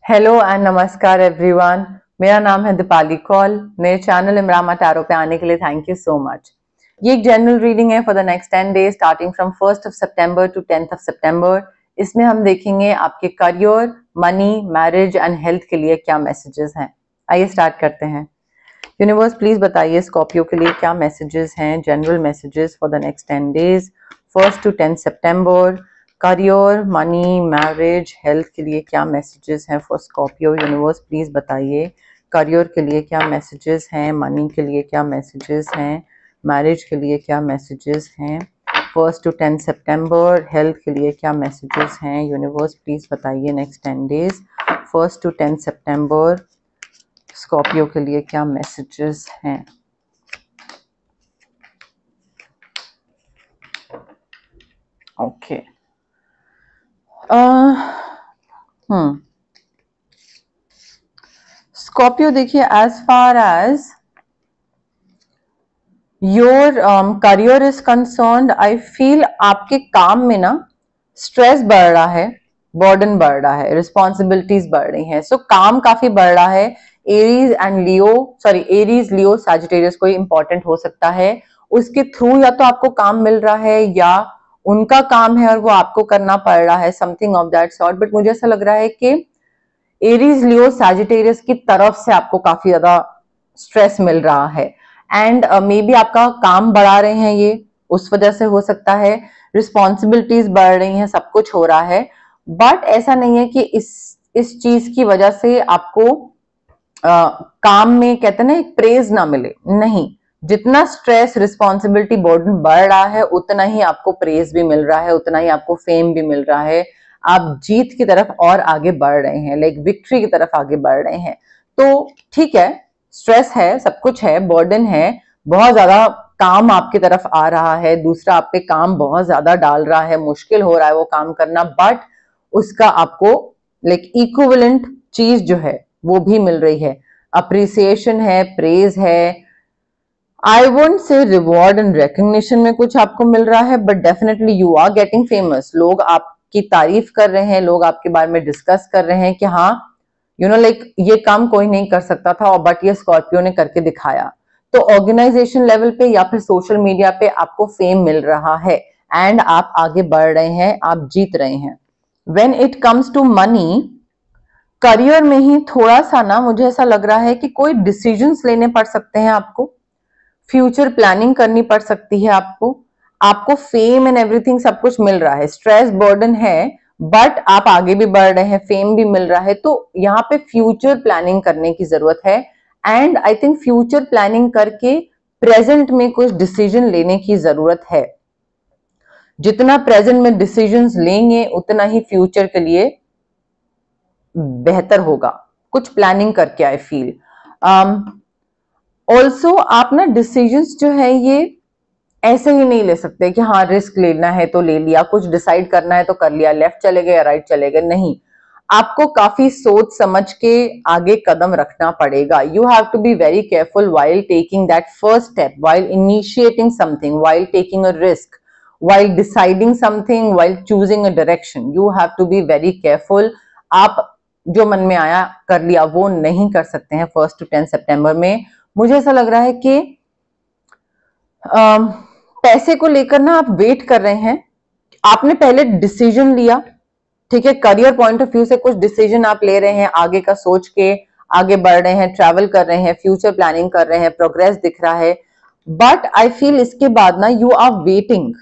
Hello and नमस्कार everyone. मेरा नाम है दीपाली कौल। मेरे चैनल इमरामा टैरो पे आने के लिए थैंक यू सो मच। ये एक जनरल रीडिंग है for the next 10 days starting from 1st of September to 10th of September. इसमें हम देखेंगे आपके career, money, marriage and health के लिए क्या मैसेजेस हैं। आइए स्टार्ट करते हैं। यूनिवर्स प्लीज बताइए स्कॉर्पियो के लिए क्या मैसेजेस हैं, general messages for the next 10 days 1st to 10th September. Career, money, marriage, health के लिए क्या मैसेजेस हैं फॉर स्कॉर्पियो। यूनिवर्स प्लीज बताइए करियर के लिए क्या मैसेजेस हैं, मनी के लिए क्या मैसेजेस हैं, मैरिज के लिए क्या मैसेजेस हैं 1st to 10th September. Health के लिए क्या मैसेजेस हैं। यूनिवर्स प्लीज बताइए next 10 days 1st to 10th सितंबर स्कॉर्पियो के लिए क्या मैसेजेस हैं। ओके स्कॉर्पियो देखिए, as far as your career is concerned, I feel आपके काम में ना स्ट्रेस बढ़ रहा है, बर्डन बढ़ रहा है, रिस्पॉन्सिबिलिटीज बढ़ रही हैं। सो काम काफी बढ़ रहा है। Aries and Leo, sorry Aries, Leo, Sagittarius कोई इंपॉर्टेंट हो सकता है। उसके थ्रू या तो आपको काम मिल रहा है या उनका काम है और वो आपको करना पड़ रहा है, something of that sort. But मुझे ऐसा लग रहा है कि एरीज, लियो, सैजिटेरियस की तरफ से आपको काफी ज्यादा स्ट्रेस मिल रहा है एंड मे बी आपका काम बढ़ा रहे हैं, ये उस वजह से हो सकता है। रिस्पॉन्सिबिलिटीज बढ़ रही हैं, सब कुछ हो रहा है। बट ऐसा नहीं है कि इस चीज की वजह से आपको काम में कहते हैं ना एक प्रेज ना मिले, नहीं। जितना स्ट्रेस, रिस्पॉन्सिबिलिटी, बर्डन बढ़ रहा है उतना ही आपको प्रेज भी मिल रहा है, उतना ही आपको फेम भी मिल रहा है। आप जीत की तरफ और आगे बढ़ रहे हैं, लाइक विक्ट्री की तरफ आगे बढ़ रहे हैं। तो ठीक है, स्ट्रेस है, सब कुछ है, बर्डन है, बहुत ज्यादा काम आपकी तरफ आ रहा है, दूसरा आप पे काम बहुत ज्यादा डाल रहा है, मुश्किल हो रहा है वो काम करना। बट उसका आपको लाइक इक्विवेलेंट चीज जो है वो भी मिल रही है। अप्रिसिएशन है, प्रेज है। I won't say reward and recognition में कुछ आपको मिल रहा है, but definitely you are getting famous. लोग आपकी तारीफ कर रहे हैं, लोग आपके बारे में डिस्कस कर रहे हैं कि हाँ लाइक ये काम कोई नहीं कर सकता था और बट ये स्कॉर्पियो ने करके दिखाया। तो ऑर्गेनाइजेशन लेवल पे या फिर सोशल मीडिया पे आपको फेम मिल रहा है एंड आप आगे बढ़ रहे हैं, आप जीत रहे हैं। When it comes to money, career में ही थोड़ा सा ना मुझे ऐसा लग रहा है कि कोई डिसीजंस लेने पड़ सकते हैं आपको, फ्यूचर प्लानिंग करनी पड़ सकती है आपको। आपको फेम एंड एवरीथिंग सब कुछ मिल रहा है, स्ट्रेस, बर्डन है, बट आप आगे भी बढ़ रहे हैं, फेम भी मिल रहा है। तो यहाँ पे फ्यूचर प्लानिंग करने की जरूरत है and I think future planning करके प्रेजेंट में कुछ डिसीजन लेने की जरूरत है। जितना प्रेजेंट में डिसीजंस लेंगे उतना ही फ्यूचर के लिए बेहतर होगा। कुछ प्लानिंग करके आई फील। ऑल्सो आप ना डिसीजंस जो है ये ऐसे ही नहीं ले सकते कि हाँ रिस्क लेना है तो ले लिया, कुछ डिसाइड करना है तो कर लिया, लेफ्ट चले गए या राइट चले गए, नहीं। आपको काफी सोच समझ के आगे कदम रखना पड़ेगा। You have to be very careful while taking that first step, while initiating something, while taking a risk, while deciding something, while choosing a direction. You have to be very careful. आप जो मन में आया कर लिया वो नहीं कर सकते हैं 1st to 10th सितंबर में। मुझे ऐसा लग रहा है कि पैसे को लेकर ना आप वेट कर रहे हैं। आपने पहले डिसीजन लिया, ठीक है, करियर पॉइंट ऑफ व्यू से कुछ डिसीजन आप ले रहे हैं, आगे का सोच के आगे बढ़ रहे हैं, ट्रैवल कर रहे हैं, फ्यूचर प्लानिंग कर रहे हैं, प्रोग्रेस दिख रहा है। बट आई फील इसके बाद ना you are waiting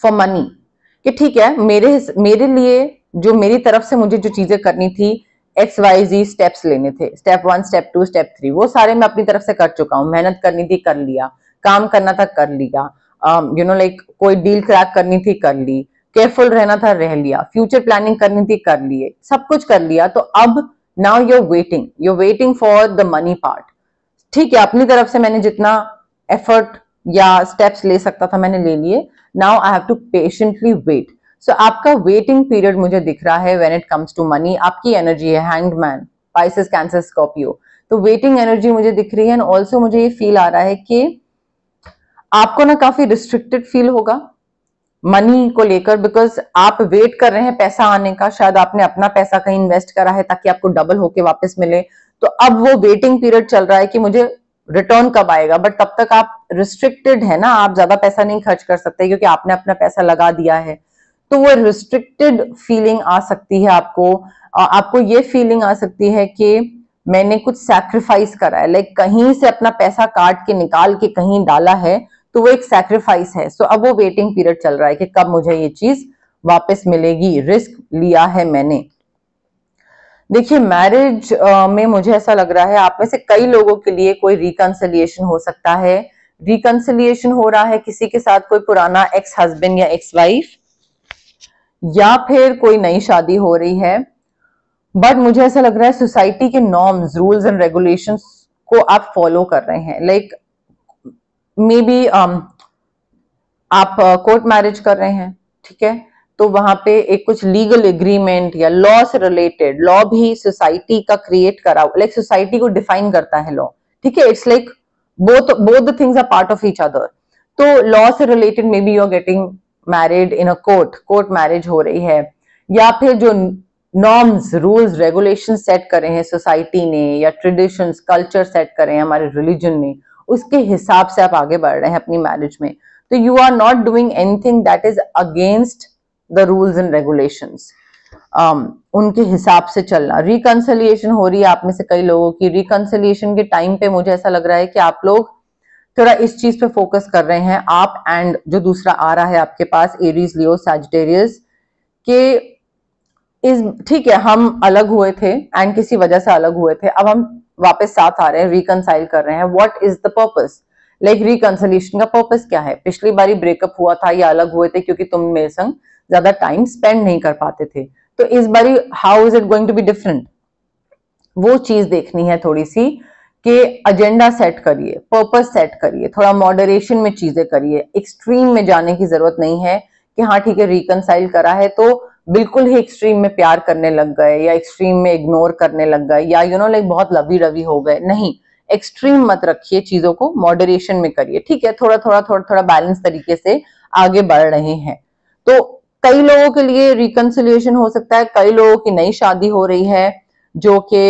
for money कि ठीक है, मेरे लिए जो मेरी तरफ से मुझे जो चीजें करनी थी, XYZ स्टेप्स लेने थे, स्टेप 1, स्टेप 2, स्टेप 3, वो सारे मैं अपनी तरफ से कर चुका हूँ। मेहनत करनी थी कर लिया, काम करना था कर लिया, लाइक कोई डील क्रैक करनी थी कर ली, केयरफुल रहना था रह लिया, फ्यूचर प्लानिंग करनी थी कर लिए, सब कुछ कर लिया। तो अब now you're waiting for the money part. ठीक है, अपनी तरफ से मैंने जितना एफर्ट या स्टेप्स ले सकता था मैंने ले लिए। Now I have to patiently wait. So आपका वेटिंग पीरियड मुझे दिख रहा है when it comes to money. आपकी एनर्जी है hanged man, Pisces, Cancer, Scorpio, तो वेटिंग एनर्जी मुझे दिख रही है। एंड ऑल्सो मुझे ये फील आ रहा है कि आपको ना काफी रिस्ट्रिक्टेड फील होगा, मनी को लेकर, बिकॉज आप वेट कर रहे हैं पैसा आने का, शायद आपने अपना पैसा कहीं इन्वेस्ट करा है ताकि आपको डबल होके वापस मिले, तो अब वो वेटिंग पीरियड चल रहा है कि मुझे रिटर्न कब आएगा, बट तब तक आप रिस्ट्रिक्टेड है ना, आप ज्यादा पैसा नहीं खर्च कर सकते क्योंकि आपने अपना पैसा लगा दिया है। तो वो रिस्ट्रिक्टेड फीलिंग आ सकती है आपको, आपको ये फीलिंग आ सकती है कि मैंने कुछ सैक्रिफाइस करा है, लाइक कहीं से अपना पैसा काट के निकाल के कहीं डाला है, तो वो एक सैक्रिफाइस है। सो अब वो वेटिंग पीरियड चल रहा है कि कब मुझे ये चीज वापस मिलेगी, रिस्क लिया है मैंने। देखिए मैरिज में मुझे ऐसा लग रहा है आप में से कई लोगों के लिए कोई रिकंसिलिएशन हो सकता है। रिकंसिलिएशन हो रहा है किसी के साथ, कोई पुराना एक्स हस्बैंड या एक्स वाइफ, या फिर कोई नई शादी हो रही है। बट मुझे ऐसा लग रहा है सोसाइटी के नॉर्म्स, रूल्स एंड रेगुलेशंस को आप फॉलो कर रहे हैं। लाइक मे बी आप कोर्ट मैरिज कर रहे हैं, ठीक है, तो वहां पे एक कुछ लीगल एग्रीमेंट या लॉ से रिलेटेड, लॉ भी सोसाइटी का क्रिएट करा, लाइक सोसाइटी को डिफाइन करता है लॉ, ठीक है, it's like both both the things are part of each other. तो लॉ से related maybe you are getting married in a court marriage हो रही है, या फिर जो नॉर्म्स, रूल्स, रेगुलेशन सेट करे हैं सोसाइटी ने, या ट्रेडिशंस, कल्चर सेट करे हैं हमारे रिलीजन ने, उसके हिसाब से आप आगे बढ़ रहे हैं अपनी मैरिज में। तो you are not doing anything that is against the rules and regulations, उनके हिसाब से चलना। रिकंसिलिएशन हो रही है आप में से कई लोगों की। रिकंसिलिएशन के टाइम पे मुझे ऐसा लग रहा है कि आप लोग थोड़ा इस चीज पे फोकस कर रहे हैं, आप एंड जो दूसरा आ रहा है आपके पास, एरीज, लियो, सैजिटेरियस, के इस, ठीक है, हम अलग हुए थे एंड किसी वजह से अलग हुए थे, अब हम वापस साथ आ रहे हैं, रिकंसाइल कर रहे हैं। What is the purpose, like reconciliation का पर्पस क्या है? पिछली बारी ब्रेकअप हुआ था या अलग हुए थे क्योंकि तुम मेरे संग ज्यादा टाइम स्पेंड नहीं कर पाते थे, तो इस बारी how is it going to be different, वो चीज देखनी है थोड़ी सी, कि एजेंडा सेट करिए, पर्पस सेट करिए, थोड़ा मॉडरेशन में चीजें करिए, एक्सट्रीम में जाने की जरूरत नहीं है कि हाँ ठीक है रिकंसाइल करा है तो बिल्कुल ही एक्सट्रीम में प्यार करने लग गए, या एक्सट्रीम में इग्नोर करने लग गए, या यू नो लाइक बहुत लवी रवी हो गए। नहीं, एक्सट्रीम मत रखिए, चीजों को मॉडरेशन में करिए, ठीक है, थोड़ा थोड़ा थोड़ा थोड़ा बैलेंस तरीके से आगे बढ़ रहे हैं। तो कई लोगों के लिए रिकंसिलिएशन हो सकता है, कई लोगों की नई शादी हो रही है, जो कि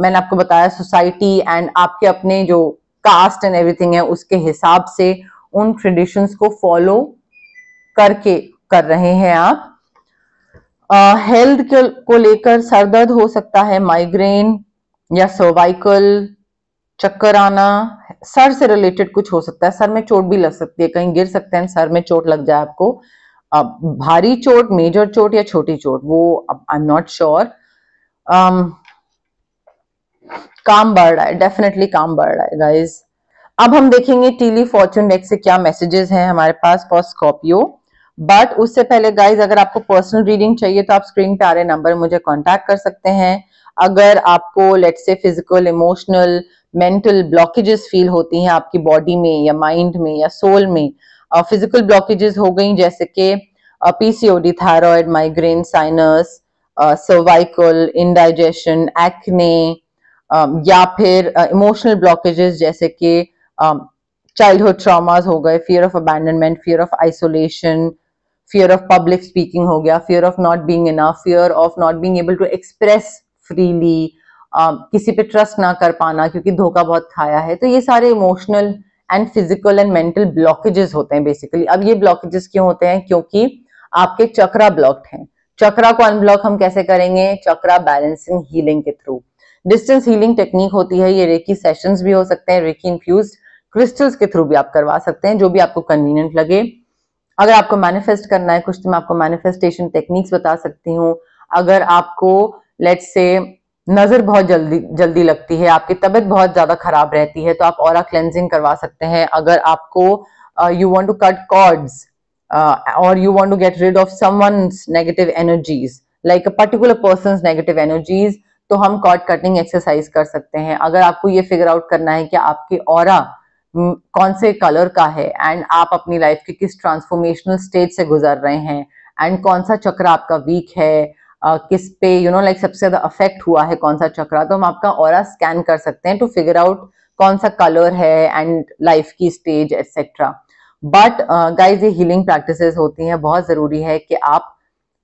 मैंने आपको बताया सोसाइटी एंड आपके अपने जो कास्ट एंड एवरीथिंग है उसके हिसाब से उन ट्रेडिशंस को फॉलो करके कर रहे हैं आप। हेल्थ को लेकर सरदर्द हो सकता है, माइग्रेन या सर्वाइकल, चक्कर आना, सर से रिलेटेड कुछ हो सकता है, सर में चोट भी लग सकती है, कहीं गिर सकते हैं, सर में चोट लग जाए आपको। भारी चोट, मेजर चोट या छोटी चोट, वो आई एम नॉट श्योर। काम बढ़ रहा है, डेफिनेटली काम बढ़ रहा है गाइज। अब हम देखेंगे टीली फॉर्चून डेक से क्या मैसेजेस हैं हमारे पास फॉर स्कॉर्पियो। बट उससे पहले गाइज, अगर आपको पर्सनल रीडिंग चाहिए तो आप स्क्रीन पे आ रहे नंबर मुझे कांटेक्ट कर सकते हैं। अगर आपको let's say physical, emotional, mental blockages feel होती हैं आपकी बॉडी में या माइंड में या सोल में, फिजिकल ब्लॉकेजेस हो गई जैसे कि PCOD, thyroid, migraine, sinus, cervical, indigestion, acne, या फिर इमोशनल ब्लॉकेजेस जैसे कि चाइल्डहुड ट्रॉमास हो गए, fear of abandonment, fear of isolation, fear of public speaking हो गया, fear of not being enough, fear of not being able to express freely, किसी पे ट्रस्ट ना कर पाना क्योंकि धोखा बहुत खाया है। तो ये सारे emotional and physical and mental blockages होते हैं बेसिकली। अब ये ब्लॉकेजेस क्यों होते हैं? क्योंकि आपके चक्रा ब्लॉक्ड हैं। चक्रा को अनब्लॉक हम कैसे करेंगे? चक्रा बैलेंसिंग हीलिंग के थ्रू। डिस्टेंस हीलिंग टेक्निक होती है, ये रेकी सेशंस भी हो सकते हैं, रेकी इन्फ्यूज्ड क्रिस्टल्स के थ्रू भी आप करवा सकते हैं, जो भी आपको कन्वीनियंट लगे। अगर आपको मैनिफेस्ट करना है कुछ तो मैं आपको मैनिफेस्टेशन टेक्निक्स बता सकती हूँ। अगर आपको लेट्स से नजर बहुत जल्दी जल्दी लगती है, आपकी तबीयत बहुत ज्यादा खराब रहती है, तो आप ऑरा क्लेंजिंग करवा सकते हैं। अगर आपको you want to cut cords और you want to get rid of someone's negative energies, like a particular person's negative energies, तो हम कॉर्ड कटिंग एक्सरसाइज कर सकते हैं। अगर आपको ये फिगर आउट करना है कि आपकी ऑरा कौन से कलर का है एंड आप अपनी लाइफ के किस ट्रांसफॉर्मेशनल स्टेज से गुजर रहे हैं एंड कौन सा चक्र आपका वीक है, किस पे यू नो लाइक सबसे ज्यादा अफेक्ट हुआ है कौन सा चक्र, तो हम आपका ऑरा स्कैन कर सकते हैं टू फिगर आउट कौन सा कलर है एंड लाइफ की स्टेज एटसेट्रा। बट गाइज ये हीलिंग प्रैक्टिसेस होती हैं, बहुत जरूरी है कि आप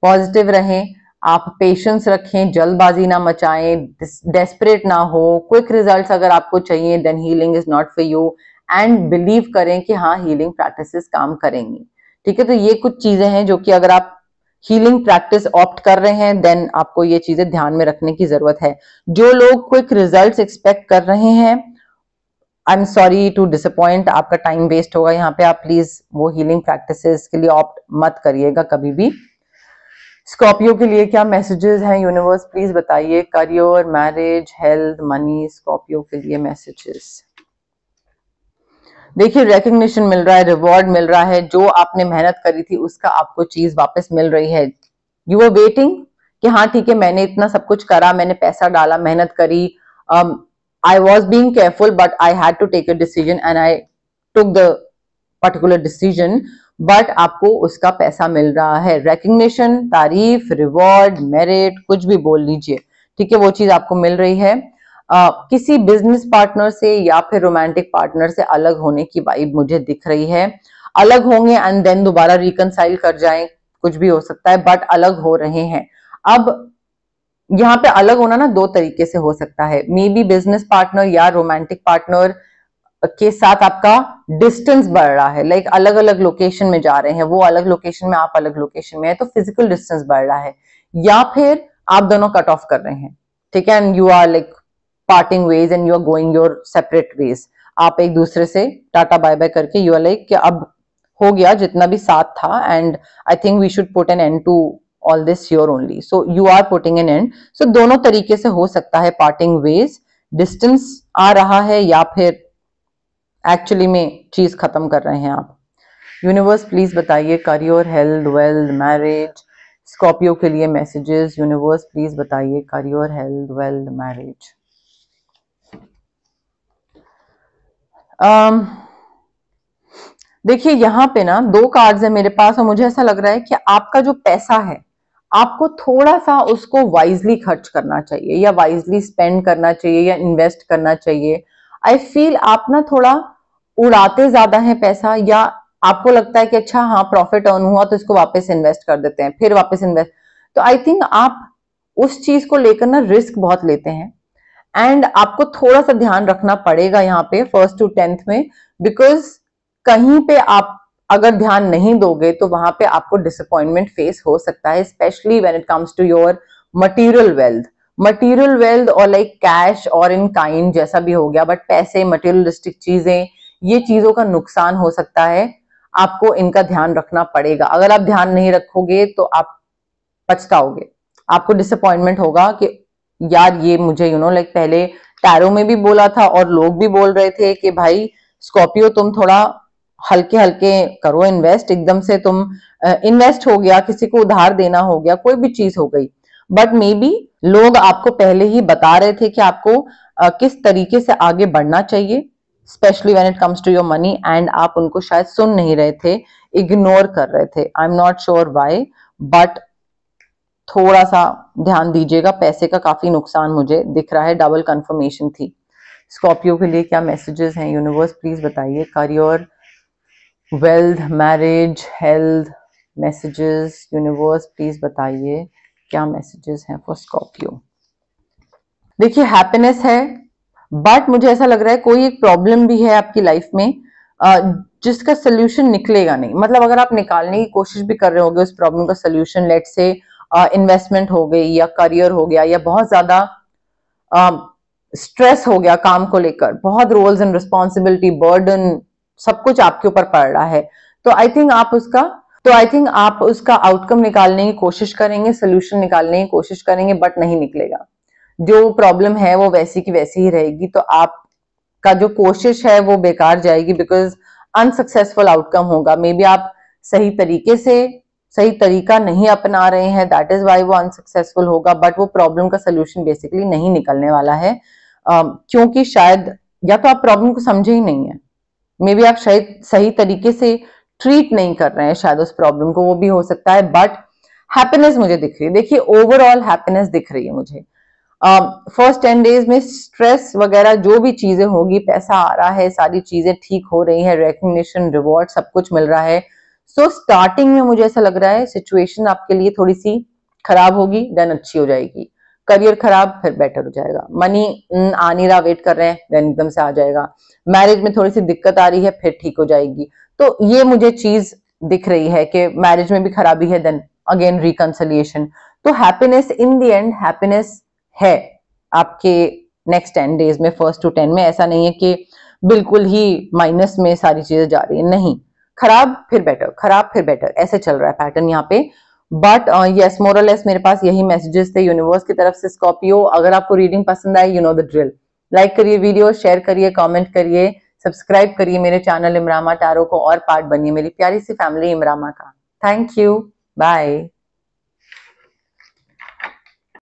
पॉजिटिव रहें, आप पेशेंस रखें, जल्दबाजी ना मचाएं, डेस्परेट ना हो। क्विक रिजल्ट्स अगर आपको चाहिए then healing is not for you, and believe करें कि हाँ हीलिंग प्रैक्टिसेस काम करेंगी। ठीक है, तो ये कुछ चीजें हैं जो कि अगर आप हीलिंग प्रैक्टिस ऑप्ट कर रहे हैं देन आपको ये चीजें ध्यान में रखने की जरूरत है। जो लोग क्विक रिजल्ट्स एक्सपेक्ट कर रहे हैं, I am sorry to disappoint, आपका टाइम वेस्ट होगा यहाँ पे। आप प्लीज वो हीलिंग प्रैक्टिसेस के लिए ऑप्ट मत करिएगा कभी भी। स्कॉर्पियो के लिए क्या मैसेजेस हैं यूनिवर्स, प्लीज बताइए। Career, marriage, health, money, Scorpio के लिए मैसेजेस। देखिए रिकग्निशन मिल रहा है, रिवॉर्ड मिल रहा है, जो आपने मेहनत करी थी उसका आपको चीज वापस मिल रही है। यू आर वेटिंग कि हाँ ठीक है मैंने इतना सब कुछ करा, मैंने पैसा डाला, मेहनत करी, I was being careful but I had to take a decision and I took the particular decision, but आपको उसका पैसा मिल रहा है। रिकग्निशन, तारीफ, रिवॉर्ड, मेरिट, कुछ भी बोल लीजिए, ठीक है, वो चीज आपको मिल रही है। किसी बिजनेस पार्टनर से या फिर रोमांटिक पार्टनर से अलग होने की वाइब मुझे दिख रही है। अलग होंगे एंड देन दोबारा रिकनसाइल कर जाएं, कुछ भी हो सकता है, बट अलग हो रहे हैं। अब यहाँ पे अलग होना ना दो तरीके से हो सकता है, मे बी बिजनेस पार्टनर या रोमांटिक पार्टनर के साथ आपका डिस्टेंस बढ़ रहा है, लाइक अलग अलग लोकेशन में जा रहे हैं, वो अलग लोकेशन में, आप अलग लोकेशन में है, तो फिजिकल डिस्टेंस बढ़ रहा है। या फिर आप दोनों कट ऑफ कर रहे हैं, ठीक है, and you are like parting ways and you are going your separate ways. आप एक दूसरे से टाटा बाय बाय करके यू आर लाइक कि अब हो गया जितना भी साथ था, and I think we should put an end to all this your only, so you are putting an end. So दोनों तरीके से हो सकता है, पार्टिंग वेज, डिस्टेंस आ रहा है, या फिर एक्चुअली में चीज खत्म कर रहे हैं आप। यूनिवर्स प्लीज बताइए career, health, wealth, marriage, Scorpio के लिए मैसेजेस। यूनिवर्स प्लीज बताइए करियर, हेल्थ, वेल्थ, मैरिज। देखिए यहाँ पे ना दो कार्ड्स है मेरे पास, और मुझे ऐसा लग रहा है कि आपका जो पैसा है आपको थोड़ा सा उसको वाइजली खर्च करना चाहिए, या वाइजली स्पेंड करना चाहिए, या इन्वेस्ट करना चाहिए। आई फील आप ना थोड़ा उड़ाते ज्यादा है पैसा, या आपको लगता है कि अच्छा हाँ प्रॉफिट अर्न हुआ तो इसको वापस इन्वेस्ट कर देते हैं, फिर वापस इन्वेस्ट। तो आई थिंक आप उस चीज को लेकर ना रिस्क बहुत लेते हैं, एंड आपको थोड़ा सा ध्यान रखना पड़ेगा यहाँ पे 1st to 10th में, बिकॉज कहीं पे आप अगर ध्यान नहीं दोगे तो वहां पे आपको डिसअपॉइंटमेंट फेस हो सकता है, specially when it comes to your material wealth. Material wealth और लाइक कैश और इन काइंड जैसा भी हो गया, बट पैसे, मटेरियलिस्टिक चीजें, ये चीजों का नुकसान हो सकता है, आपको इनका ध्यान रखना पड़ेगा। अगर आप ध्यान नहीं रखोगे तो आप पछताओगे, आपको डिसअपॉइंटमेंट होगा कि यार ये मुझे लाइक पहले टैरो में भी बोला था और लोग भी बोल रहे थे कि भाई स्कॉर्पियो तुम थोड़ा हल्के हल्के करो इन्वेस्ट, एकदम से तुम इन्वेस्ट हो गया, किसी को उधार देना हो गया, कोई भी चीज हो गई, बट मे बी लोग आपको पहले ही बता रहे थे कि आपको किस तरीके से आगे बढ़ना चाहिए, specially when it comes to your money, and आप उनको शायद सुन नहीं रहे थे, इग्नोर कर रहे थे। I am not sure why, but थोड़ा सा ध्यान दीजिएगा, पैसे का काफी नुकसान मुझे दिख रहा है, डबल कंफर्मेशन थी। स्कॉर्पियो के लिए क्या मैसेजेस हैं यूनिवर्स, प्लीज बताइए। Career, wealth, marriage, health, messages. Universe please बताइए क्या मैसेजेस हैं फॉर स्कॉर्पियो। देखिए हैप्पीनेस है, बट मुझे ऐसा लग रहा है कोई एक प्रॉब्लम भी है आपकी लाइफ में जिसका सोल्यूशन निकलेगा नहीं। मतलब अगर आप निकालने की कोशिश भी कर रहे होगे उस प्रॉब्लम का सोल्यूशन, लेट से इन्वेस्टमेंट हो गई, या करियर हो गया, या बहुत ज्यादा स्ट्रेस हो गया काम को लेकर, बहुत रोल्स एंड रिस्पॉन्सिबिलिटी, बर्डन, सब कुछ आपके ऊपर पड़ रहा है, तो आई थिंक आप उसका आउटकम निकालने की कोशिश करेंगे, सोल्यूशन निकालने की कोशिश करेंगे, बट नहीं निकलेगा। जो प्रॉब्लम है वो वैसी की वैसी ही रहेगी, तो आपका जो कोशिश है वो बेकार जाएगी, बिकॉज अनसक्सेसफुल आउटकम होगा। मे बी आप सही तरीके से सही तरीका नहीं अपना रहे हैं, दैट इज वाई वो अनसक्सेसफुल होगा, बट वो प्रॉब्लम का सोल्यूशन बेसिकली नहीं निकलने वाला है, क्योंकि शायद या तो आप प्रॉब्लम को समझे ही नहीं है, मे बी आप शायद सही तरीके से ट्रीट नहीं कर रहे हैं शायद उस प्रॉब्लम को, वो भी हो सकता है। बट हैप्पीनेस मुझे दिख रही है, देखिए ओवरऑल हैप्पीनेस दिख रही है मुझे। फर्स्ट 10 डेज में स्ट्रेस वगैरह जो भी चीजें होगी, पैसा आ रहा है, सारी चीजें ठीक हो रही है, रिकग्निशन, रिवॉर्ड सब कुछ मिल रहा है। सो स्टार्टिंग में मुझे ऐसा लग रहा है सिचुएशन आपके लिए थोड़ी सी खराब होगी, देन अच्छी हो जाएगी। करियर खराब, फिर बेटर हो जाएगा। मनी आ नहीं रहा, वेट कर रहे हैं, देन एकदम से आ जाएगा। मैरिज में थोड़ी सी दिक्कत आ रही है, फिर ठीक हो जाएगी। तो ये मुझे चीज दिख रही है कि मैरिज में भी खराबी है, देन अगेन रिकंसिलिएशन। तो happiness in the end happiness है आपके नेक्स्ट 10 डेज में, फर्स्ट टू 10 में। ऐसा नहीं है कि बिल्कुल ही माइनस में सारी चीजें जा रही है, नहीं। खराब फिर बेटर, खराब फिर बेटर, ऐसे चल रहा है पैटर्न यहाँ पे। बट यस, मोरलेस मेरे पास यही मैसेजेस थे यूनिवर्स की तरफ से। स्कॉर्पियो, अगर आपको रीडिंग पसंद आई, you know the drill. Like करिए वीडियो, शेयर करिए, कमेंट करिए, सब्सक्राइब करिए मेरे चैनल इमरामा टैरो को, और पार्ट बनिए मेरी प्यारी सी फैमिली इमरामा का। Thank you, bye.